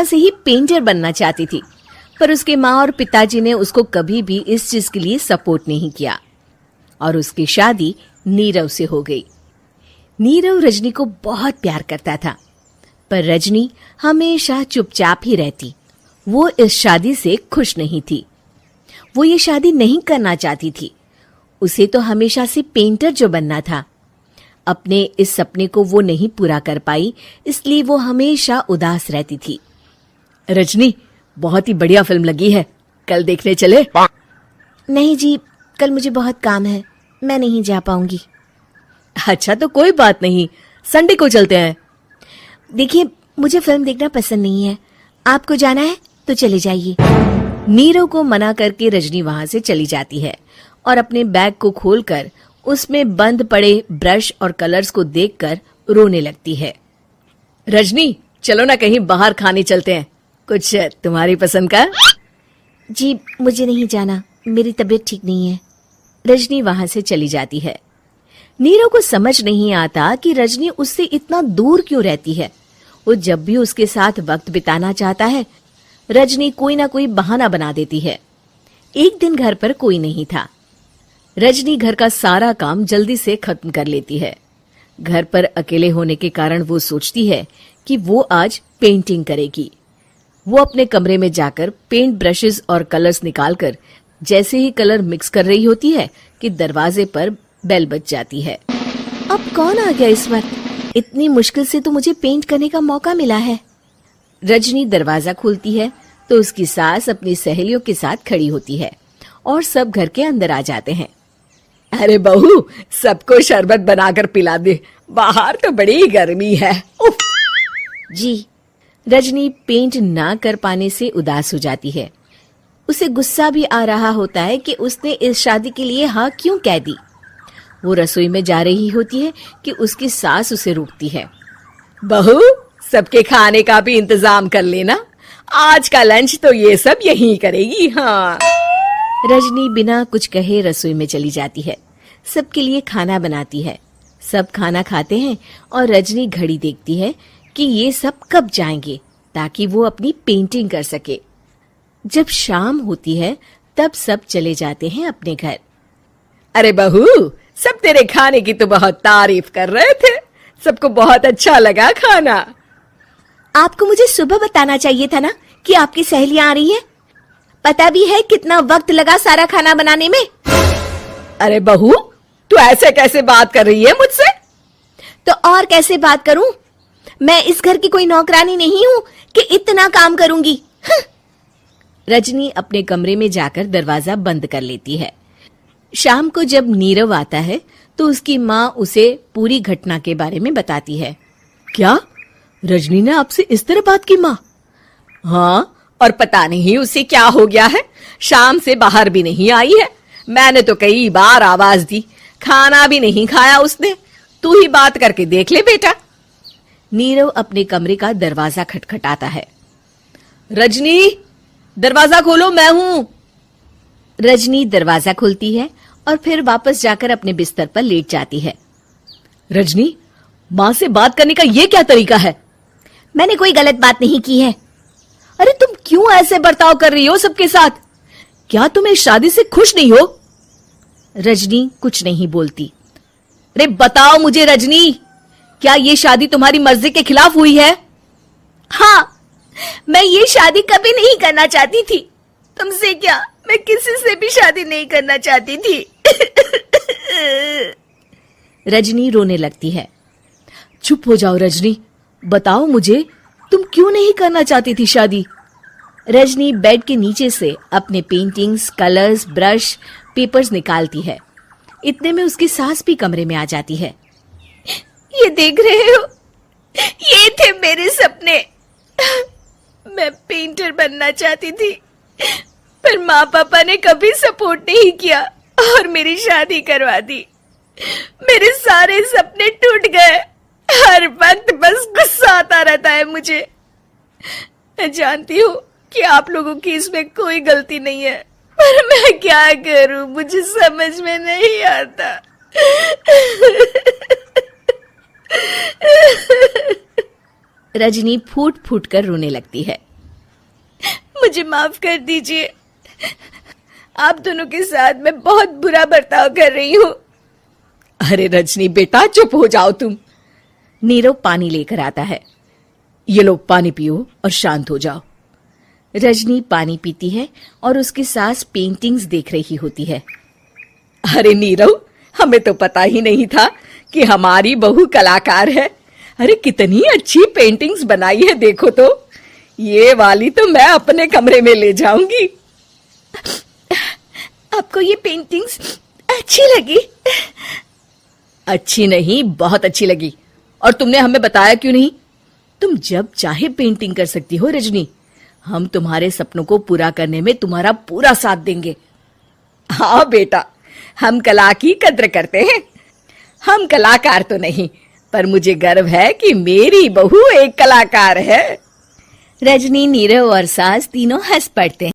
से ही पेंटर बनना चाहती थी, पर उसके माँ और पिताजी ने उसको कभी भी इस चीज के लिए सपोर्ट नहीं किया और उसकी शादी नीरव से हो गई। नीरव रजनी को बहुत प्यार करता था, पर रजनी हमेशा चुपचाप ही रहती। वो इस शादी से खुश नहीं थी। वो ये शादी नहीं करना चाहती थी। उसे तो हमेशा से पेंटर जो बनना था। अपने इस सपने को वो नहीं पूरा कर पाई, इसलिए वो हमेशा उदास रहती थी। रजनी, बहुत ही बढ़िया फिल्म लगी है, कल देखने चले? नहीं जी, कल मुझे बहुत काम है, मैं नहीं जा पाऊंगी। अच्छा तो कोई बात नहीं, संडे को चलते हैं। देखिए, मुझे फिल्म देखना पसंद नहीं है। आपको जाना है तो चले जाइए। नीरव को मना करके रजनी वहां से चली जाती है और अपने बैग को खोलकर उसमें बंद पड़े ब्रश और कलर्स को देखकर रोने लगती है। रजनी, चलो ना कहीं बाहर खाने चलते हैं, कुछ तुम्हारी पसंद का। जी, मुझे नहीं जाना, मेरी तबीयत ठीक नहीं है। रजनी वहां से चली जाती है। नीरव को समझ नहीं आता कि रजनी उससे इतना दूर क्यों रहती है। वो जब भी उसके साथ वक्त बिताना चाहता है, रजनी कोई ना कोई बहाना बना देती है। एक दिन घर पर कोई नहीं था। रजनी घर का सारा काम जल्दी से खत्म कर लेती है। घर पर अकेले होने के कारण वो सोचती है कि वो आज पेंटिंग करेगी। वो अपने कमरे में जाकर पेंट ब्रशेस और कलर्स निकालकर जैसे ही कलर मिक्स कर रही होती है कि दरवाजे पर बेल बज जाती है। अब कौन आ गया इस वक्त? इतनी मुश्किल से तो मुझे पेंट करने का मौका मिला है। रजनी दरवाजा खोलती है तो उसकी सास अपनी सहेलियों के साथ खड़ी होती है और सब घर के अंदर आ जाते हैं। अरे बहू, सबको शरबत बनाकर पिला दे, बाहर तो बड़ी गर्मी है। उफ। जी। रजनी पेंट ना कर पाने से उदास हो जाती है। उसे गुस्सा भी आ रहा होता है कि उसने इस शादी के लिए हाँ क्यों कह दी। वो रसोई में जा रही होती है कि उसकी सास उसे रोकती है। बहू, सबके खाने का भी इंतजाम कर लेना, आज का लंच तो ये सब यहीं करेगी। हाँ। रजनी बिना कुछ कहे रसोई में चली जाती है। सबके लिए खाना बनाती है। सब खाना खाते हैं और रजनी घड़ी देखती है कि ये सब कब जाएंगे ताकि वो अपनी पेंटिंग कर सके। जब शाम होती है तब सब चले जाते हैं अपने घर। अरे बहू, सब तेरे खाने की तो बहुत तारीफ कर रहे थे, सबको बहुत अच्छा लगा खाना। आपको मुझे सुबह बताना चाहिए था ना कि आपकी सहेलियां आ रही हैं। पता भी है कितना वक्त लगा सारा खाना बनाने में। अरे बहू, तू ऐसे कैसे बात कर रही है मुझसे? तो और कैसे बात करूं? मैं इस घर की कोई नौकरानी नहीं हूं कि इतना काम करूंगी। रजनी अपने कमरे में जाकर दरवाजा बंद कर लेती है। शाम को जब नीरव आता है तो उसकी माँ उसे पूरी घटना के बारे में बताती है। क्या? रजनी ने आपसे इस तरह बात की माँ? हाँ, और पता नहीं उसे क्या हो गया है, शाम से बाहर भी नहीं आई है। मैंने तो कई बार आवाज दी, खाना भी नहीं खाया उसने। तू ही बात करके देख ले बेटा। नीरव अपने कमरे का दरवाजा खटखटाता है। रजनी, दरवाजा खोलो, मैं हूं। रजनी दरवाजा खोलती है और फिर वापस जाकर अपने बिस्तर पर लेट जाती है। रजनी, माँ से बात करने का ये क्या तरीका है? मैंने कोई गलत बात नहीं की है। अरे तुम क्यों ऐसे बर्ताव कर रही हो सबके साथ? क्या तुम इस शादी से खुश नहीं हो? रजनी कुछ नहीं बोलती। अरे बताओ मुझे रजनी, क्या ये शादी तुम्हारी मर्जी के खिलाफ हुई है? हाँ, मैं ये शादी कभी नहीं करना चाहती थी। तुमसे क्या, मैं किसी से भी शादी नहीं करना चाहती थी। रजनी रोने लगती है। चुप हो जाओ रजनी, बताओ मुझे, तुम क्यों नहीं करना चाहती थी शादी? रजनी बेड के नीचे से अपने पेंटिंग्स, कलर्स, ब्रश, पेपर्स निकालती है। इतने में उसकी सास भी कमरे में आ जाती है। ये देख रहे हो, ये थे मेरे सपने। मैं पेंटर बनना चाहती थी, पर माँ पापा ने कभी सपोर्ट नहीं किया और मेरी शादी करवा दी। मेरे सारे सपने टूट गए। हर वक्त बस गुस्सा आता रहता है मुझे। मैं जानती हूँ कि आप लोगों की इसमें कोई गलती नहीं है, पर मैं क्या करूं, मुझे समझ में नहीं आता। रजनी फूट फूट कर रोने लगती है। मुझे माफ कर दीजिए। आप दोनों के साथ मैं बहुत बुरा बर्ताव कर रही हूँ। अरे रजनी बेटा, चुप हो जाओ तुम। नीरव पानी लेकर आता है। ये लो पानी पियो और शांत हो जाओ। रजनी पानी पीती है और उसकी सास पेंटिंग्स देख रही होती है। अरे नीरव, हमें तो पता ही नहीं था कि हमारी बहू कलाकार है। अरे कितनी अच्छी पेंटिंग्स बनाई है, देखो तो। ये वाली तो मैं अपने कमरे में ले जाऊंगी। आपको ये पेंटिंग्स अच्छी लगी? अच्छी नहीं, बहुत अच्छी लगी। और तुमने हमें बताया क्यों नहीं? तुम जब चाहे पेंटिंग कर सकती हो रजनी। हम तुम्हारे सपनों को पूरा करने में तुम्हारा पूरा साथ देंगे। हाँ बेटा, हम कला की कद्र करते हैं। हम कलाकार तो नहीं, पर मुझे गर्व है कि मेरी बहू एक कलाकार है। रजनी, नीरव और सास तीनों हंस पड़ते हैं।